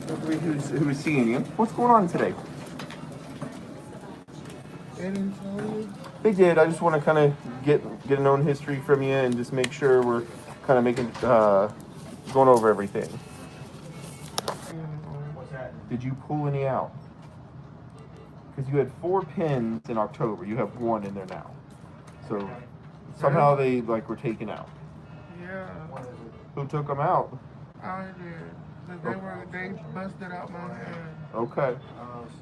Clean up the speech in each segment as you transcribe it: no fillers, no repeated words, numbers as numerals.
who's seeing you. What's going on today? They didn't tell you? They did. I just want to kind of get a known history from you and just make sure we're kind of making going over everything. Did you pull any out? Because you had 4 pins in October. You have 1 in there now. So somehow they were taken out. Yeah. Who took them out? I did. They busted out my hand. Okay.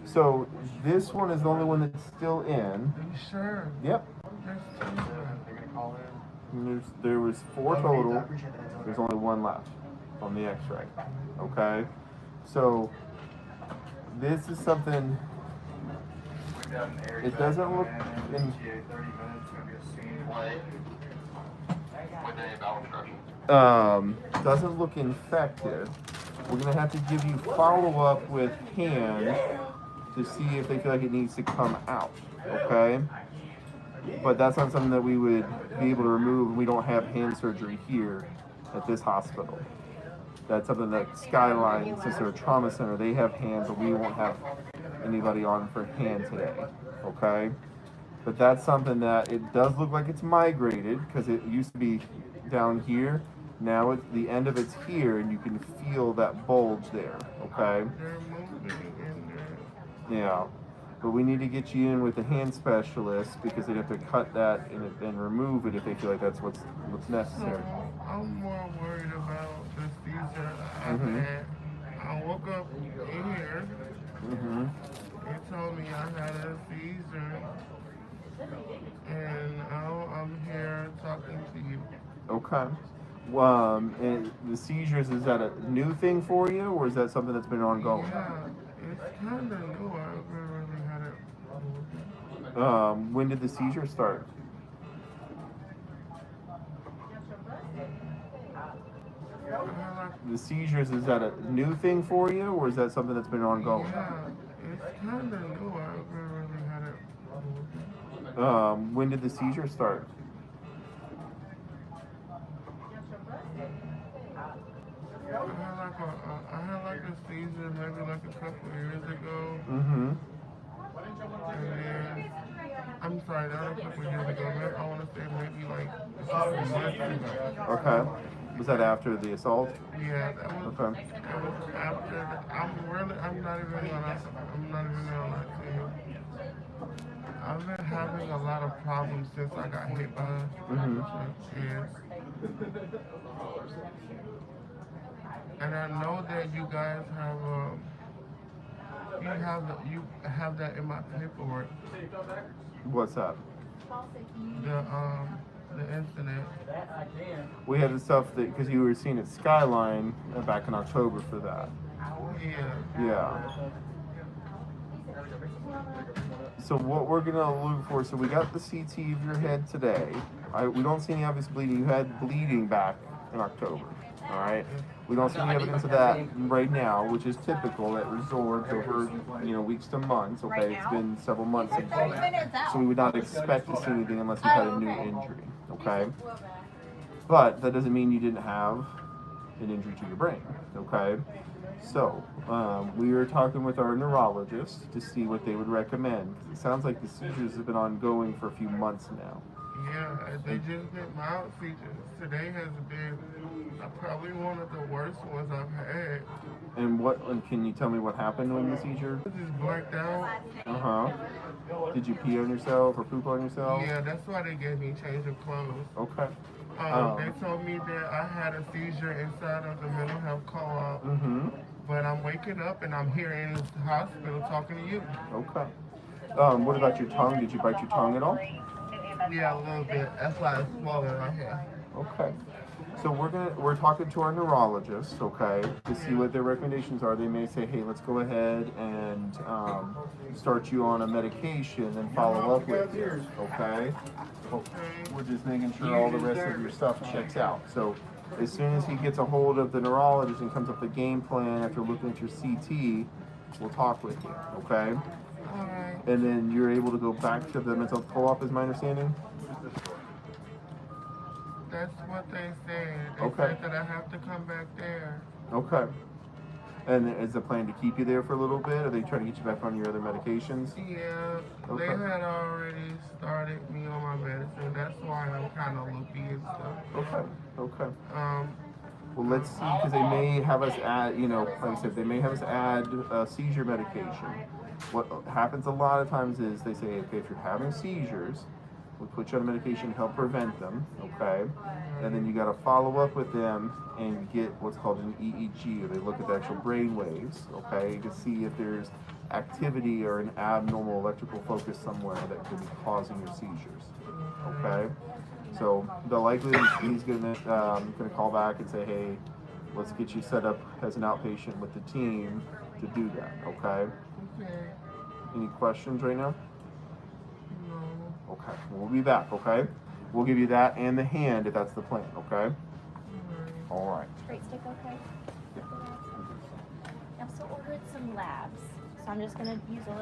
So this one is the only one that's still in. Are you sure? Yep. There's 2 left. They're gonna call in. There was 4 total. There's only 1 left on the X-ray. Okay. So this is something. It doesn't look. Doesn't look infected. We're gonna have to give you follow-up with hand to see if they feel like it needs to come out. Okay. But that's not something that we would be able to remove. We don't have hand surgery here at this hospital. That's something that Skyline, since they're a trauma center, they have hands, but we won't have anybody on for hand today. Okay? But that's something that it does look like it's migrated because it used to be down here. Now it's the end of it's here, and you can feel that bulge there. Okay? Yeah. But we need to get you in with a hand specialist because they'd have to cut that and remove it if they feel like that's what's necessary. I'm more worried about the seizure I've had. I woke up here. They told me I had a seizure. And now I'm here talking to you. Okay. And the seizures, is that a new thing for you, or is that something that's been ongoing? Yeah, it's kind of new. I've never really had it. When did the seizure start? The seizures, is that a new thing for you, or is that something that's been ongoing? Yeah, it's kind of new. I've never really had it. When did the seizure start? I had like a seizure maybe like a couple years ago. And then, I'm sorry, not a couple years ago. Maybe, I want to say maybe like a couple months ago. Okay. Was that after the assault? Yeah, that was, okay. That was after. I'm not even gonna lie to you. I've been having a lot of problems since I got hit by kids. And I know that you guys have you have that in my paperwork. What's that? The incident. We had the stuff that because you were seen at Skyline back in October for that. Yeah. So what we're gonna look for? So we got the CT of your head today. We don't see any obvious bleeding. You had bleeding back in October. All right. We don't see any evidence of that right now, which is typical. It resorbs over weeks to months. Okay, it's been several months since that. So we would not expect to see anything unless you had a new injury. Okay. But that doesn't mean you didn't have an injury to your brain. Okay. So we were talking with our neurologist to see what they would recommend. It sounds like the seizures have been ongoing for a few months now. Yeah, they just been mild seizures. Today has been probably one of the worst ones I've had. And can you tell me what happened when the seizure? I just blacked out. Did you pee on yourself or poop on yourself? Yeah, that's why they gave me change of clothes. Okay. They told me that I had a seizure inside of the mental health co-op. But I'm waking up and I'm here in the hospital talking to you. Okay. What about your tongue? Did you bite your tongue at all? Yeah, a little bit. That's why it's swollen right here. Okay. So we're talking to our neurologist, okay, to see what their recommendations are. They may say, hey, let's go ahead and start you on a medication and follow up with you, okay? We're just making sure all the rest of your stuff checks out. So as soon as he gets a hold of the neurologist and comes up with a game plan after looking at your CT, we'll talk with you, okay? Alright. And then you're able to go back to the mental co-op, is my understanding? That's what they said. They said that I have to come back there. Okay. And is the plan to keep you there for a little bit? Are they trying to get you back on your other medications? Yeah, Okay. they had already started me on my medicine. That's why I'm kind of loopy and stuff. Okay. Okay. Um, Well, let's see, because they may have us add, like I said, they may have us add seizure medication. What happens a lot of times is they say, okay, if you're having seizures, we'll put you on medication to help prevent them, okay? And then you got to follow up with them and get what's called an EEG, or they look at the actual brain waves, okay, to see if there's activity or an abnormal electrical focus somewhere that could be causing your seizures, okay? So the likelihood is he's gonna call back and say, hey, let's get you set up as an outpatient with the team to do that. Okay. okay. Any questions right now? No. Okay. We'll be back. Okay. We'll give you that and the hand if that's the plan. Okay. All right. Straight stick, okay? I've also ordered some labs, so I'm just gonna use a little.